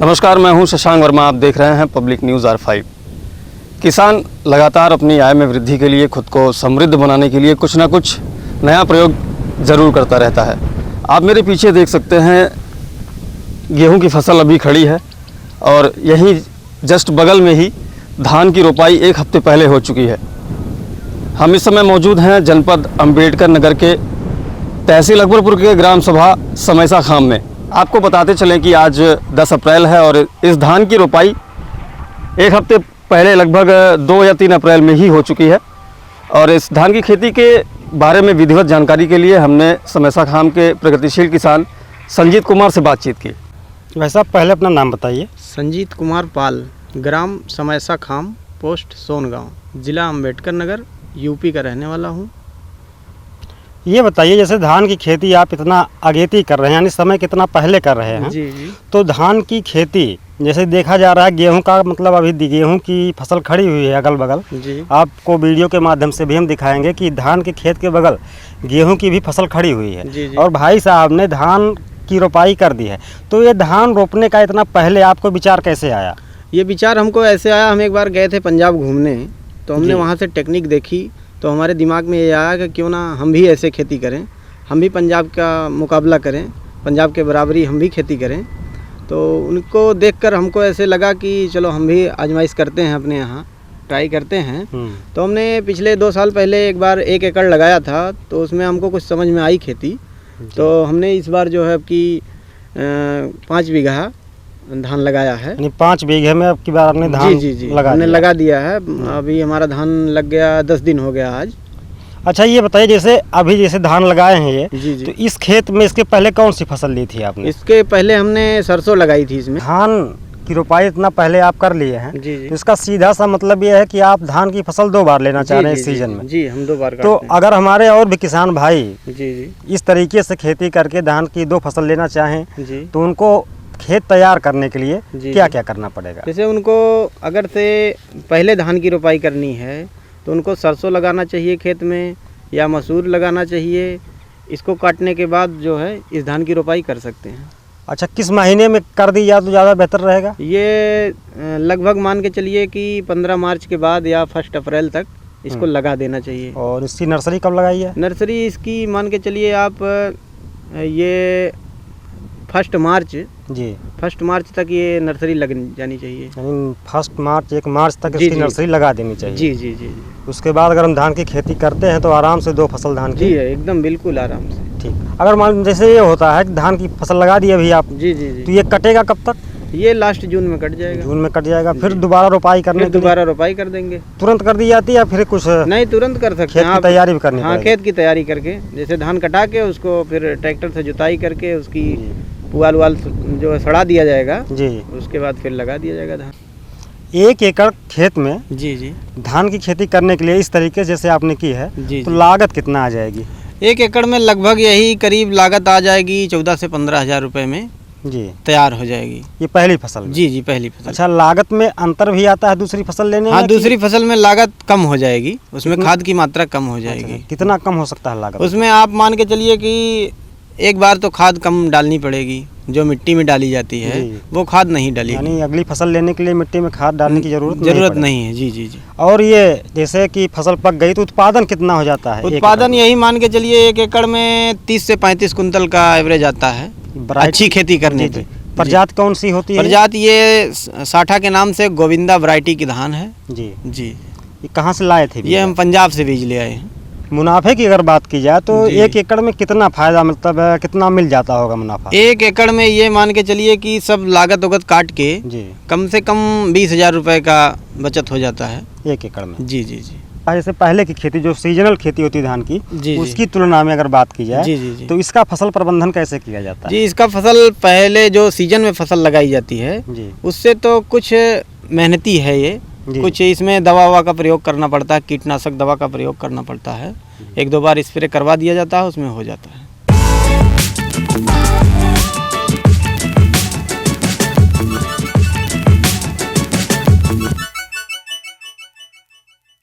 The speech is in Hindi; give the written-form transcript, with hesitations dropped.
नमस्कार, मैं हूं शशांक वर्मा। आप देख रहे हैं पब्लिक न्यूज़ R5। किसान लगातार अपनी आय में वृद्धि के लिए, खुद को समृद्ध बनाने के लिए कुछ ना कुछ नया प्रयोग ज़रूर करता रहता है। आप मेरे पीछे देख सकते हैं, गेहूं की फसल अभी खड़ी है और यहीं जस्ट बगल में ही धान की रोपाई एक हफ्ते पहले हो चुकी है। हम इस समय मौजूद हैं जनपद अम्बेडकर नगर के तहसील अकबरपुर के ग्राम सभा समैसा खाम में। आपको बताते चलें कि आज 10 अप्रैल है और इस धान की रोपाई एक हफ्ते पहले लगभग 2 या 3 अप्रैल में ही हो चुकी है। और इस धान की खेती के बारे में विधिवत जानकारी के लिए हमने समैसा खाम के प्रगतिशील किसान संजीत कुमार से बातचीत की। वैसे आप पहले अपना नाम बताइए। संजीत कुमार पाल, ग्राम समैसा खाम, पोस्ट सोनगांव, जिला अम्बेडकर नगर, यूपी का रहने वाला हूँ। ये बताइए, जैसे धान की खेती आप इतना अगेती कर रहे हैं, यानी समय कितना पहले कर रहे हैं। जी जी। तो धान की खेती जैसे देखा जा रहा है, गेहूं का मतलब अभी गेहूं की फसल खड़ी हुई है अगल बगल जी। आपको वीडियो के माध्यम से भी हम दिखाएंगे कि धान के खेत के बगल गेहूं की भी फसल खड़ी हुई है। जी जी। और भाई साहब ने धान की रोपाई कर दी है। तो ये धान रोपने का इतना पहले आपको विचार कैसे आया? ये विचार हमको ऐसे आया, हम एक बार गए थे पंजाब घूमने, तो हमने वहाँ से टेक्निक देखी, तो हमारे दिमाग में ये आया कि क्यों ना हम भी ऐसे खेती करें, हम भी पंजाब का मुकाबला करें, पंजाब के बराबरी हम भी खेती करें। तो उनको देखकर हमको ऐसे लगा कि चलो हम भी आजमाइश करते हैं, अपने यहाँ ट्राई करते हैं। तो हमने पिछले 2 साल पहले एक बार 1 एकड़ लगाया था, तो उसमें हमको कुछ समझ में आई खेती। तो हमने इस बार जो है कि 5 बीघा धान लगाया है। 5 बीघे में अब की बार आपने धान लगा दिया है। अभी हमारा धान लग गया 10 दिन हो गया आज। अच्छा, ये बताइए, जैसे अभी जैसे धान लगाए हैं ये, जी जी। तो इस खेत में इसके पहले कौन सी फसल ली थी आपने? इसके पहले हमने सरसों लगाई थी इसमें। धान की रोपाई इतना पहले आप कर लिए हैं। जी जी। तो इसका सीधा सा मतलब ये है कि आप धान की फसल 2 बार लेना चाह रहे हैं इस सीजन में। जी, हम 2 बार तो अगर हमारे और भी किसान भाई जी जी इस तरीके से खेती करके धान की 2 फसल लेना चाहें, जी, तो उनको खेत तैयार करने के लिए क्या क्या करना पड़ेगा? जैसे उनको अगर से पहले धान की रोपाई करनी है तो उनको सरसों लगाना चाहिए खेत में, या मसूर लगाना चाहिए। इसको काटने के बाद जो है इस धान की रोपाई कर सकते हैं। अच्छा, किस महीने में कर दी जाए तो ज़्यादा बेहतर रहेगा? ये लगभग मान के चलिए कि 15 मार्च के बाद या 1 अप्रैल तक इसको लगा देना चाहिए। और इसकी नर्सरी कब लगाई है? नर्सरी इसकी मान के चलिए आप ये 1 मार्च जी, 1 मार्च तक ये नर्सरी लग जानी चाहिए। यानी 1 मार्च 1 मार्च तक इसकी नर्सरी लगा देनी चाहिए। जी जी जी। उसके बाद अगर हम धान की खेती करते हैं तो आराम से 2 फसल धान की। जी है, एकदम बिल्कुल आराम से। ठीक। अगर मान जैसे ये होता है कि धान की फसल लगा दी अभी आप, जी जी जी, तो ये कटेगा कब तक? ये लास्ट जून में कट जाएगा। जून में कट जाएगा। फिर दोबारा रोपाई करने के लिए दोबारा रोपाई कर देंगे। तुरंत कर दी जाती है या फिर कुछ? नहीं, तुरंत कर सकते हैं। खेत की तैयारी भी करनी हाँ, खेत की तैयारी करके, जैसे धान कटा के उसको फिर ट्रैक्टर से जुताई करके उसकी पुआल वाल जो सड़ा दिया जाएगा जी, उसके बाद फिर लगा दिया जाएगा धान। 1 एकड़ खेत में जी जी धान की खेती करने के लिए इस तरीके जैसे आपने की है, जी, तो लागत कितना आ जाएगी? 1 एकड़ में लगभग यही करीब लागत आ जाएगी 14 से 15 हज़ार रुपये में जी, तैयार हो जाएगी। ये पहली फसल में? जी जी, पहली फसल। अच्छा, लागत में अंतर भी आता है दूसरी फसल लेने में? हाँ, दूसरी फसल में लागत कम हो जाएगी, उसमें खाद की मात्रा कम हो जाएगी। अच्छा, कितना कम हो सकता है लागत? उसमें आप मान के चलिए कि एक बार तो खाद कम डालनी पड़ेगी, जो मिट्टी में डाली जाती है वो खाद नहीं डालेगी। यानी अगली फसल लेने के लिए मिट्टी में खाद डालने की जरूरत नहीं है। जी जी जी। और ये जैसे कि फसल पक गई तो उत्पादन कितना हो जाता है? उत्पादन यही मान के चलिए 1 एकड़ में 30 से 35 कुंतल का एवरेज आता है अच्छी खेती करने पे। प्रजाति कौन सी होती है? प्रजाति ये साठा के नाम से गोविंदा वैरायटी की धान है। जी जी। ये कहाँ से लाए थे? ये हम पंजाब से बीज ले आए हैं। मुनाफे की अगर बात की जाए तो 1 एकड़ में कितना फायदा, मतलब कितना मिल जाता होगा मुनाफा? 1 एकड़ में ये मान के चलिए कि सब लागत वगत काट के जी, कम से कम 20,000 रुपये का बचत हो जाता है 1 एकड़ में। जी जी जी। जैसे पहले की खेती जो सीजनल खेती होती है धान की, जी, उसकी तुलना में अगर बात की जाए, जी जी जी, तो इसका फसल प्रबंधन कैसे किया जाता है? जी, इसका फसल पहले जो सीजन में फसल लगाई जाती है जी, उससे तो कुछ मेहनती है ये, कुछ इसमें दवा ववा का प्रयोग करना पड़ता है, कीटनाशक दवा का प्रयोग करना पड़ता है। 1-2 बार स्प्रे करवा दिया जाता है, उसमें हो जाता है।